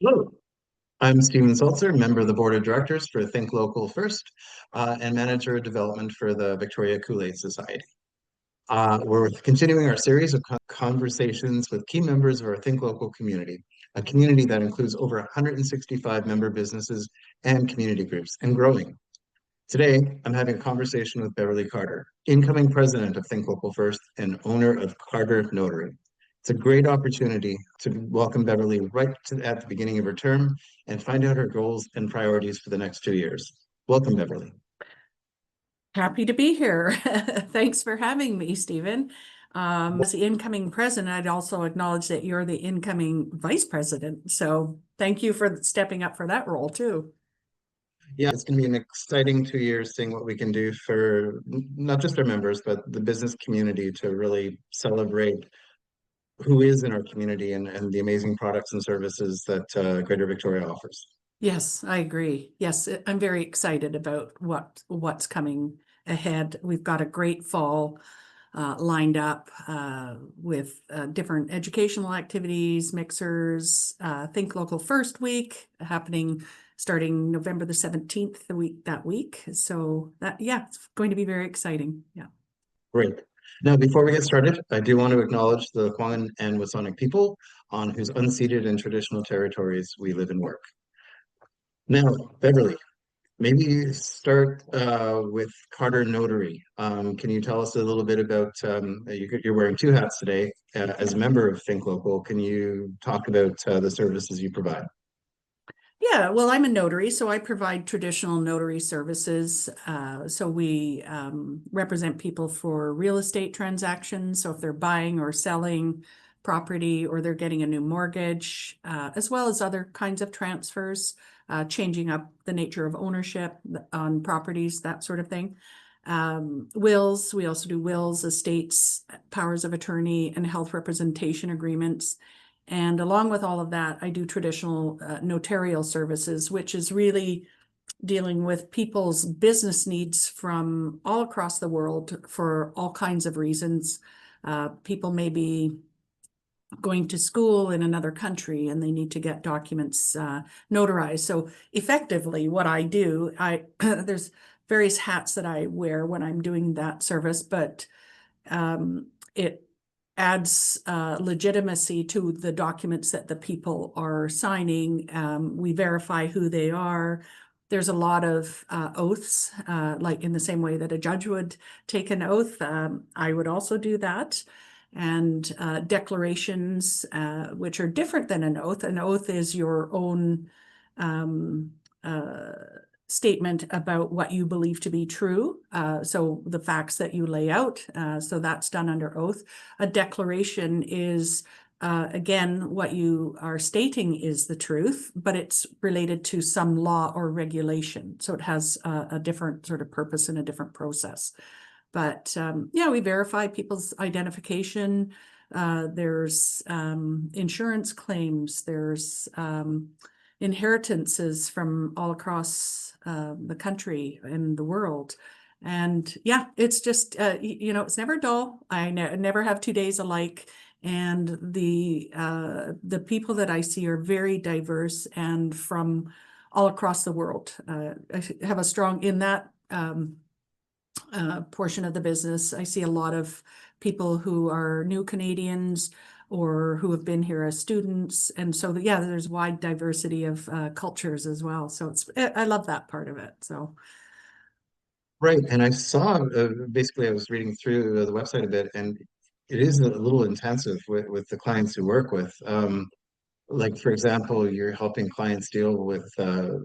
Hello, I'm Stephen Seltzer, member of the Board of Directors for Think Local First, and Manager of Development for the Victoria Kool-Aid Society. We're continuing our series of conversations with key members of our Think Local community, a community that includes over 165 member businesses and community groups, and growing. Today, I'm having a conversation with Beverly Carter, incoming president of Think Local First and owner of Carter Notary. It's a great opportunity to welcome Beverly at the beginning of her term and find out her goals and priorities for the next 2 years. Welcome, Beverly. Happy to be here. Thanks for having me, Stephen. As the incoming president, I'd also acknowledge that you're the incoming vice president. So thank you for stepping up for that role too. Yeah, it's going to be an exciting 2 years seeing what we can do for not just our members, but the business community to really celebrate who is in our community and the amazing products and services that Greater Victoria offers. Yes, I agree. Yes, I'm very excited about what's coming ahead. We've got a great fall lined up with different educational activities, mixers, Think Local First Week happening starting November the 17th, that week. So yeah, it's going to be very exciting. Yeah. Great. Now, before we get started, I do want to acknowledge the Kwan and Wasonic people on whose unceded and traditional territories we live and work. Now, Beverly, maybe start with Carter Notary. Can you tell us a little bit about, you're wearing two hats today as a member of Think Local. Can you talk about the services you provide? Yeah, well, I'm a notary, so I provide traditional notary services. So we represent people for real estate transactions. So if they're buying or selling property or they're getting a new mortgage, as well as other kinds of transfers, changing up the nature of ownership on properties, that sort of thing. Wills, we also do wills, estates, powers of attorney, and health representation agreements. And along with all of that, I do traditional notarial services, which is really dealing with people's business needs from all across the world for all kinds of reasons. People may be going to school in another country and they need to get documents notarized. So effectively, what I do, there's various hats that I wear when I'm doing that service, but it adds legitimacy to the documents that the people are signing. We verify who they are. There's a lot of oaths, like in the same way that a judge would take an oath. I would also do that. And declarations, which are different than an oath. An oath is your own statement about what you believe to be true. So the facts that you lay out, so that's done under oath. A declaration is, again, what you are stating is the truth, but it's related to some law or regulation. So it has a different sort of purpose and a different process. But yeah, we verify people's identification. There's insurance claims. There's inheritances from all across the country and the world. And yeah, it's just, it's never dull. I never have 2 days alike. And the people that I see are very diverse and from all across the world. I have a strong, in that portion of the business, I see a lot of people who are new Canadians or who have been here as students. And so, yeah, there's wide diversity of cultures as well. So I love that part of it. So. Right. And I saw, basically, I was reading through the website a bit, and it is a little intensive with the clients you work with. Like, for example, you're helping clients deal with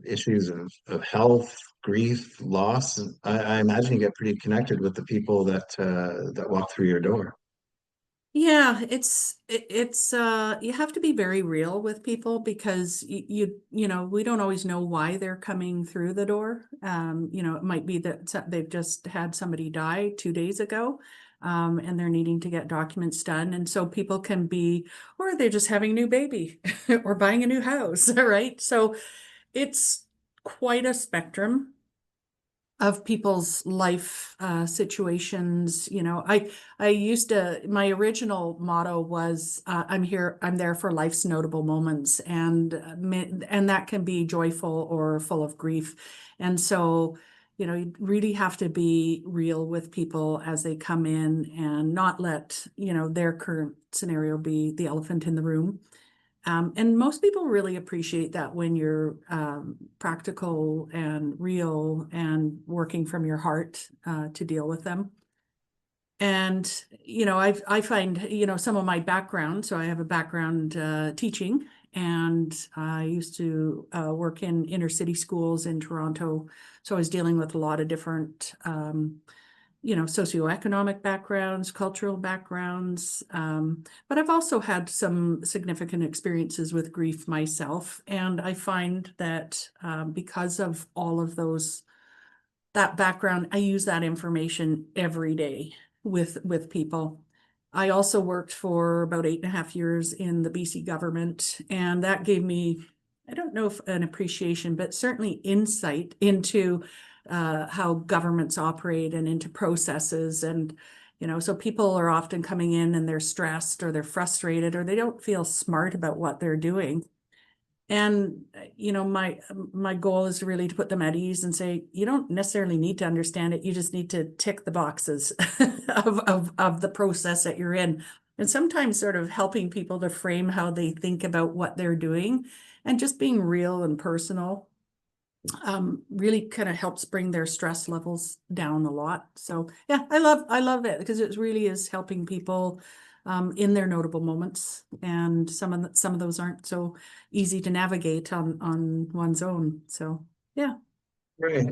issues of health, grief, loss. I imagine you get pretty connected with the people that walk through your door. Yeah, it's you have to be very real with people because we don't always know why they're coming through the door. It might be that they've just had somebody die 2 days ago, and they're needing to get documents done. And so people can be, or they're just having a new baby or buying a new house, right? So it's quite a spectrum. of people's life situations. I used to, my original motto was, I'm there for life's notable moments, and that can be joyful or full of grief. And so, you really have to be real with people as they come in and not let, their current scenario be the elephant in the room. And most people really appreciate that when you're practical and real and working from your heart to deal with them. And, I find, some of my background, so I have a background teaching, and I used to work in inner city schools in Toronto. So I was dealing with a lot of different socioeconomic backgrounds, cultural backgrounds. But I've also had some significant experiences with grief myself. And I find that because of all of that background, I use that information every day with people. I also worked for about 8.5 years in the BC government, and that gave me, I don't know if an appreciation, but certainly insight into how governments operate and into processes. And, so people are often coming in and they're stressed or they're frustrated or they don't feel smart about what they're doing. And my goal is really to put them at ease and say, you don't necessarily need to understand it. You just need to tick the boxes of the process that you're in. And sometimes sort of helping people to frame how they think about what they're doing and just being real and personal really kind of helps bring their stress levels down a lot. So yeah, I love it because it really is helping people in their notable moments, and some of those aren't so easy to navigate on one's own. So yeah. Right.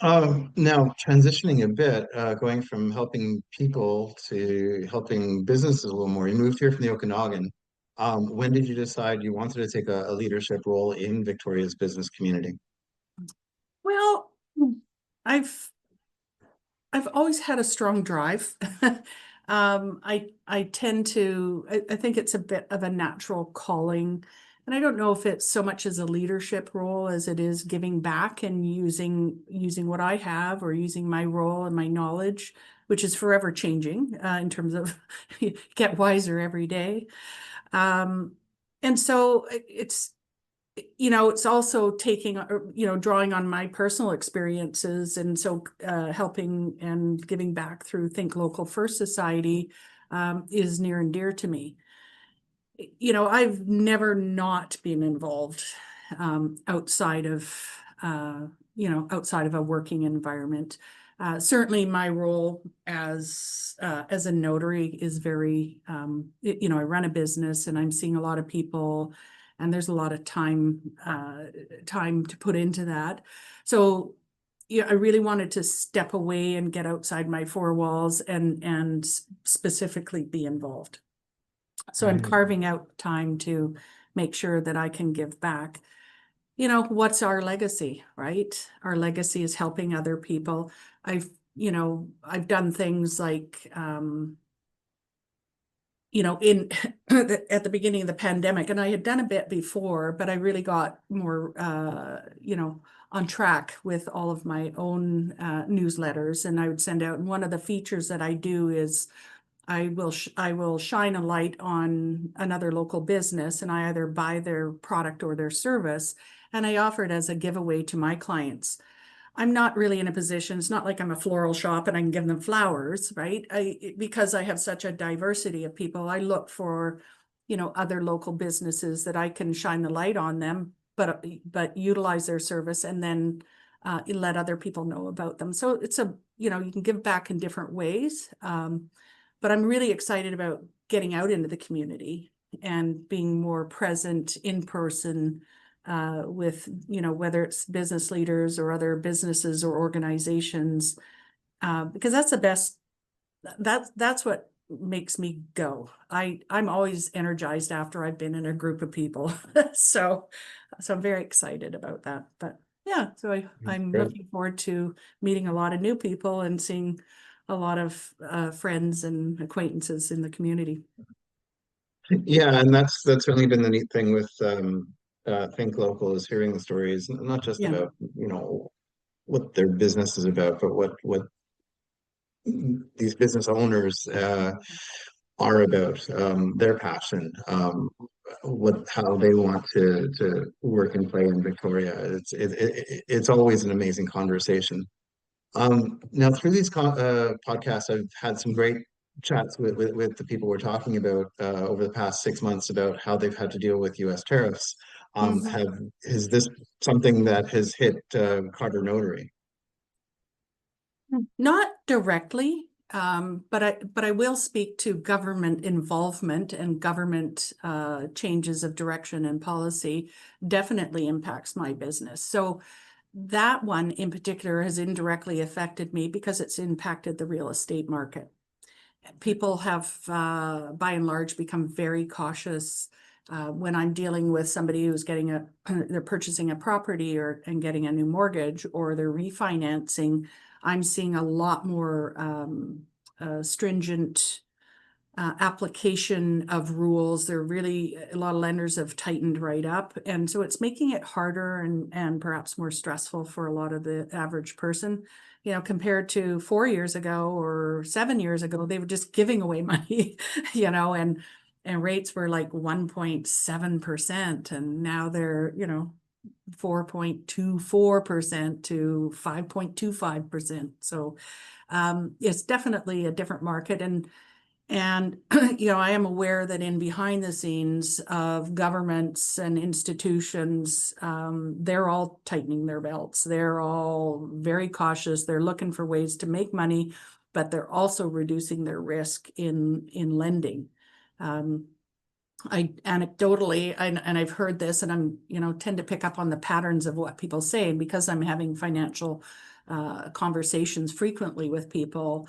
Now, transitioning a bit, going from helping people to helping businesses a little more. You moved here from the Okanagan. When did you decide you wanted to take a leadership role in Victoria's business community? Well, I've I've always had a strong drive. I tend to I think it's a bit of a natural calling. And I don't know if it's so much as a leadership role as it is giving back and using what I have or using my role and my knowledge, which is forever changing in terms of get wiser every day. Um, and so it's also taking, drawing on my personal experiences. And so helping and giving back through Think Local First Society is near and dear to me. I've never not been involved outside of, outside of a working environment. Certainly my role as a notary is very, I run a business and I'm seeing a lot of people, and there's a lot of time to put into that. So yeah, I really wanted to step away and get outside my four walls and specifically be involved. So I'm Right. carving out time to make sure that I can give back. What's our legacy, right? Our legacy is helping other people. I've done things like, in at the beginning of the pandemic, and I had done a bit before, but I really got more, on track with all of my own newsletters, and I would send out. And one of the features that I do is I will shine a light on another local business, and I either buy their product or their service, and I offer it as a giveaway to my clients. I'm not really in a position, it's not like I'm a floral shop and I can give them flowers, right? Because I have such a diversity of people, I look for, other local businesses that I can shine the light on them, but utilize their service and then let other people know about them. So it's you can give back in different ways. But I'm really excited about getting out into the community and being more present in person with, whether it's business leaders or other businesses or organizations, because that's the best. That's what makes me go. I'm always energized after I've been in a group of people. so so I'm very excited about that. But yeah, so I'm Great. looking forward to meeting a lot of new people and seeing a lot of friends and acquaintances in the community. Yeah, and that's certainly been the neat thing with Think Local is hearing the stories, not just Yeah. about, what their business is about, but what these business owners are about, their passion, what how they want to work and play in Victoria. It's always an amazing conversation. Now through these podcasts, I've had some great chats with the people we're talking about over the past 6 months about how they've had to deal with U.S. tariffs. Mhm. Is this something that has hit Carter Notary? Not directly, but I will speak to government involvement and government changes of direction and policy definitely impacts my business. So that one in particular has indirectly affected me because it's impacted the real estate market. People have, by and large, become very cautious when I'm dealing with somebody who's they're purchasing a property and getting a new mortgage, or they're refinancing. I'm seeing a lot more stringent application of rules. They're really, a lot of lenders have tightened right up. And so it's making it harder and perhaps more stressful for a lot of the average person. You know, compared to 4 years ago or 7 years ago, they were just giving away money, and rates were like 1.7%. And now they're, 4.24% to 5.25%. So it's definitely a different market. And I am aware that in behind the scenes of governments and institutions, they're all tightening their belts. They're all very cautious. They're looking for ways to make money, but they're also reducing their risk in lending. I anecdotally, and I've heard this, and tend to pick up on the patterns of what people say, and because I'm having financial conversations frequently with people.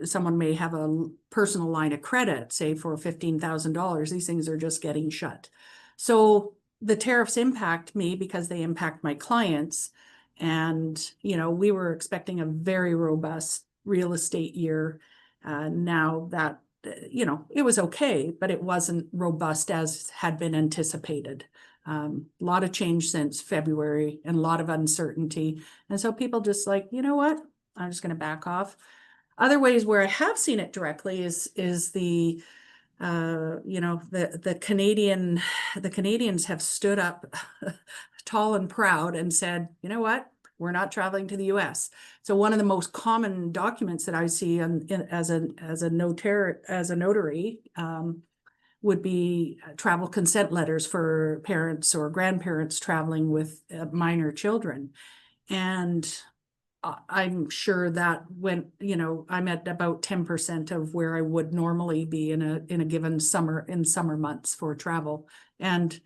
Someone may have a personal line of credit, say for $15,000. These things are just getting shut. So the tariffs impact me because they impact my clients. And, we were expecting a very robust real estate year. Now that, it was okay, but it wasn't robust as had been anticipated. A lot of change since February and a lot of uncertainty. And so people just like, you know what? I'm just going to back off. Other ways where I have seen it directly is the the Canadians have stood up tall and proud and said, you know what, we're not traveling to the U.S. So one of the most common documents that I see as a notary would be travel consent letters for parents or grandparents traveling with minor children. And I'm sure that I'm at about 10% of where I would normally be in a given summer months for travel. And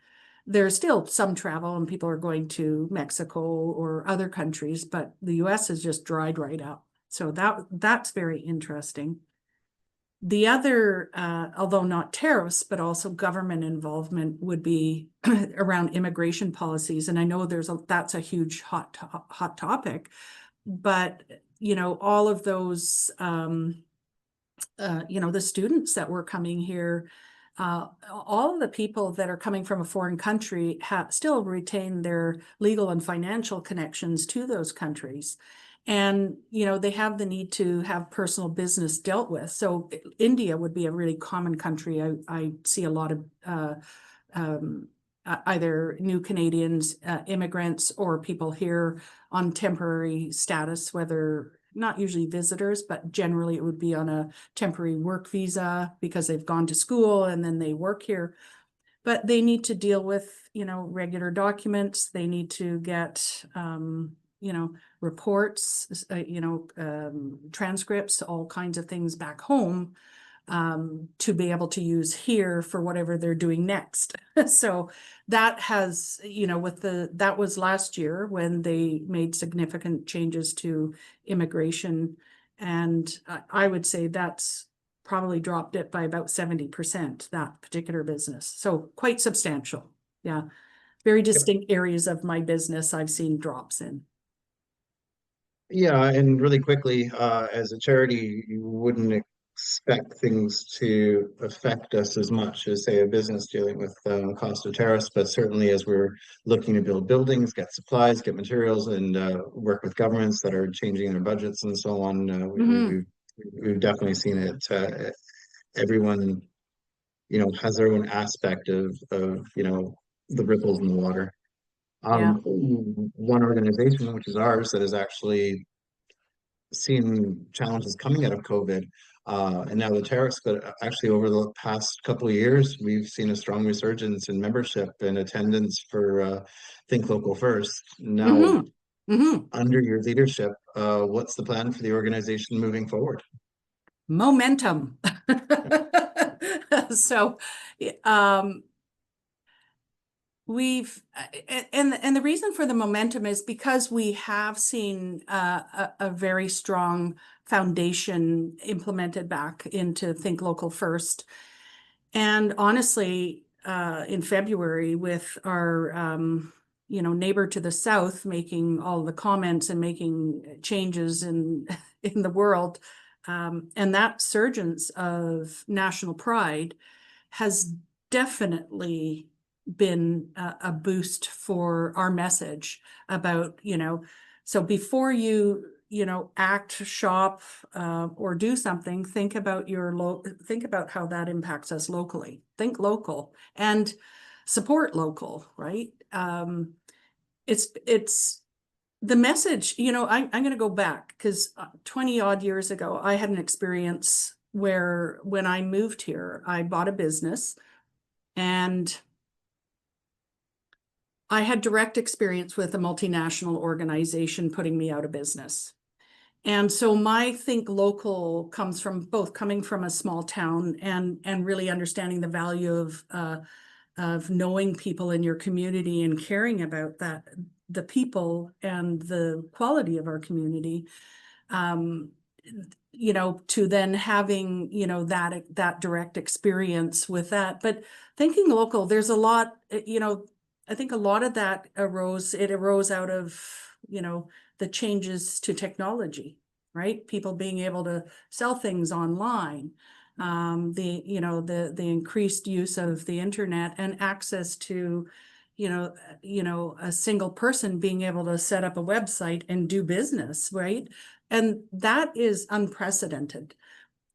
there's still some travel and people are going to Mexico or other countries, but the US has just dried right up. So that's very interesting. The other, although not tariffs, but also government involvement would be around immigration policies. And I know that's a huge hot topic. But all of those the students that were coming here, all of the people that are coming from a foreign country still retain their legal and financial connections to those countries. And they have the need to have personal business dealt with. So India would be a really common country. I see a lot of either new Canadians, immigrants, or people here on temporary status, whether not usually visitors, but generally it would be on a temporary work visa because they've gone to school and then they work here. But they need to deal with, regular documents. They need to get, reports, transcripts, all kinds of things back home to be able to use here for whatever they're doing next. So that has, that was last year when they made significant changes to immigration. And I would say that's probably dropped it by about 70%, that particular business. So quite substantial. Yeah. Very distinct areas of my business I've seen drops in. Yeah, and really quickly, as a charity, you wouldn't expect things to affect us as much as, say, a business dealing with cost of tariffs. But certainly, as we're looking to build buildings, get supplies, get materials, and work with governments that are changing their budgets and so on, Hmm. we've definitely seen it. Everyone, has their own aspect of the ripples in the water. Yeah. One organization, which is ours, that has actually seen challenges coming out of COVID, and now the tariffs, but actually over the past couple of years, we've seen a strong resurgence in membership and attendance for Think Local First. Now, Hmm. Hmm. under your leadership, what's the plan for the organization moving forward? Momentum. So, um, we've and the reason for the momentum is because we have seen a very strong foundation implemented back into Think Local First. And honestly, in February, with our neighbor to the south making all the comments and making changes in in the world, and that surgence of national pride has definitely been a boost for our message about, so before you act, shop, or do something, think about think about how that impacts us locally. Think local and support local, right? It's the message, I'm going to go back because 20 odd years ago, I had an experience where when I moved here, I bought a business and I had direct experience with a multinational organization putting me out of business. And so my think local comes from both coming from a small town and really understanding the value of knowing people in your community and caring about the people and the quality of our community. Um, to then having, that direct experience with that. But thinking local, there's a lot, I think a lot of that arose out of, the changes to technology, right? People being able to sell things online, the increased use of the internet and access to, a single person being able to set up a website and do business, right? And that is unprecedented.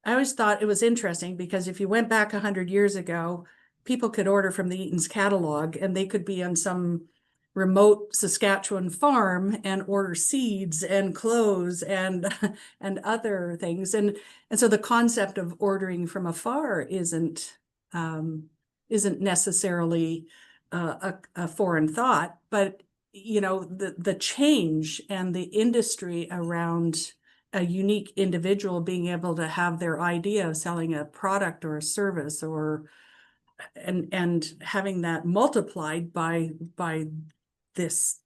I always thought it was interesting because if you went back 100 years ago, people could order from the Eaton's catalog and they could be on some remote Saskatchewan farm and order seeds and clothes and and other things. And so the concept of ordering from afar isn't necessarily a foreign thought, but the change and the industry around a unique individual being able to have their idea of selling a product or a service or and having that multiplied by this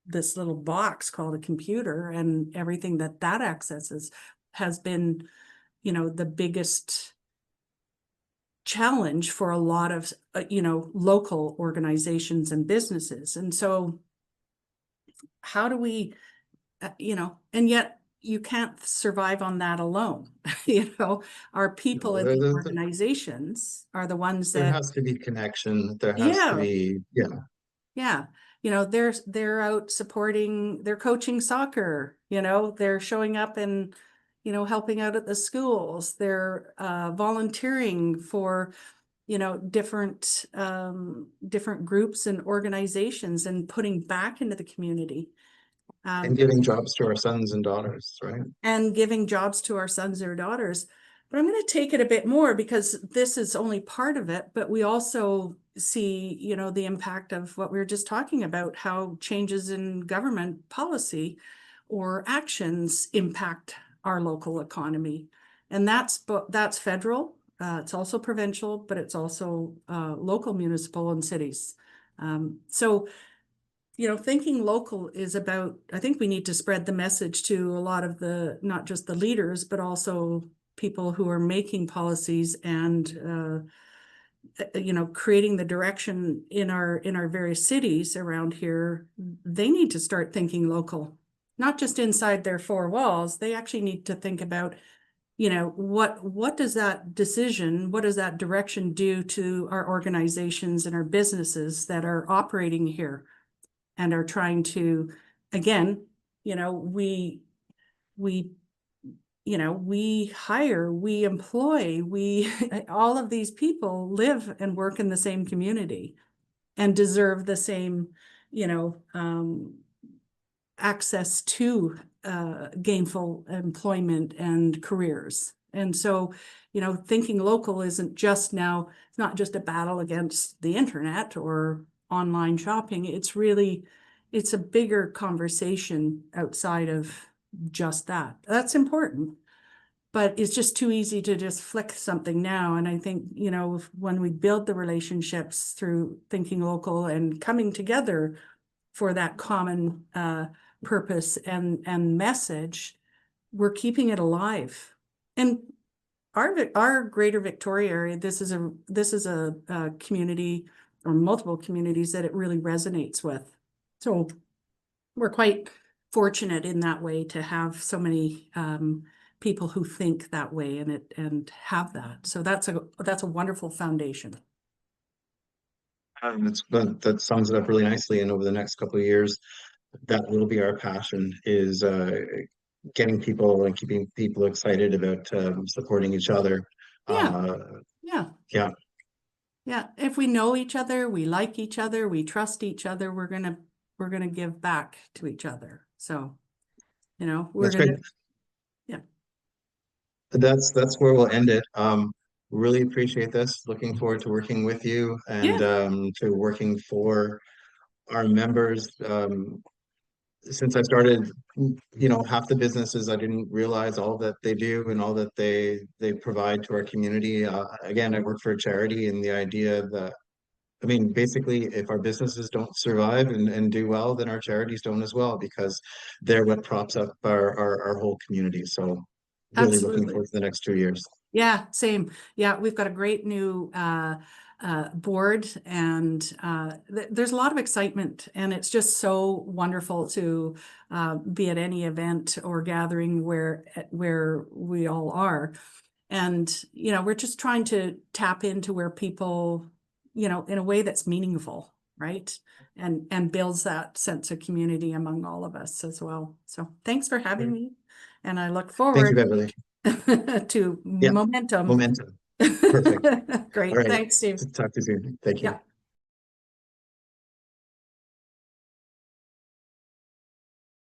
this little box called a computer and everything that accesses has been the biggest challenge for a lot of local organizations and businesses. And so how do we and yet you can't survive on that alone. Our people No, in the organizations are the ones there that, has to be connection. There has to yeah, be, yeah. yeah. They're out supporting, they're coaching soccer, they're showing up and, helping out at the schools. They're volunteering for, different groups and organizations and putting back into the community. And giving jobs to our sons and daughters, right? And giving jobs to our sons or daughters. But I'm going to take it a bit more because this is only part of it, but we also see, the impact of what we were just talking about, how changes in government policy or actions impact our local economy. And that's federal, it's also provincial, but it's also local, municipal, and cities. So thinking local is about, I think we need to spread the message to a lot of not just the leaders, but also people who are making policies and, creating the direction in our various cities around here. They need to start thinking local, not just inside their four walls. They actually need to think about what does that decision, what does that direction do to our organizations and our businesses that are operating here and are trying to, again, we we hire, we employ, we all of these people live and work in the same community and deserve the same, you know, access to gainful employment and careers. And so, thinking local isn't just now, it's not just a battle against the internet or online shopping. It's a bigger conversation outside of just that. That's important, but it's just too easy to just flick something now. And I think, when we build the relationships through thinking local and coming together for that common purpose and message, we're keeping it alive. And our greater Victoria area, this is a community or multiple communities that it really resonates with. So we're quite fortunate in that way to have so many people who think that way and have that. So that's a wonderful foundation. That sums it up really nicely. And over the next couple of years, that will be our passion, is getting people and keeping people excited about supporting each other. Yeah, Uh, yeah, yeah, yeah. If we know each other, we like each other, we trust each other, we're gonna give back to each other. So, we're that's great. gonna, yeah, That's where we'll end it. Really appreciate this. Looking forward to working with you and yeah, to working for our members. Since I started, half the businesses I didn't realize all that they do and all that they provide to our community. Again, I work for a charity, and the idea that, I mean, basically, if our businesses don't survive and do well, then our charities don't as well, because they're what props up our whole community. So really looking absolutely. forward to the next 2 years. Yeah, same. Yeah, we've got a great new board, and there's a lot of excitement, and it's just so wonderful to be at any event or gathering where we all are. And we're just trying to tap into where people, in a way that's meaningful, right? And builds that sense of community among all of us as well. So thanks for having Great. me, and I look Thank you, forward Beverly. to Yeah, momentum. momentum. Perfect. All Great. right. Thanks, Steve. Talk to you soon. Thank Yeah. you.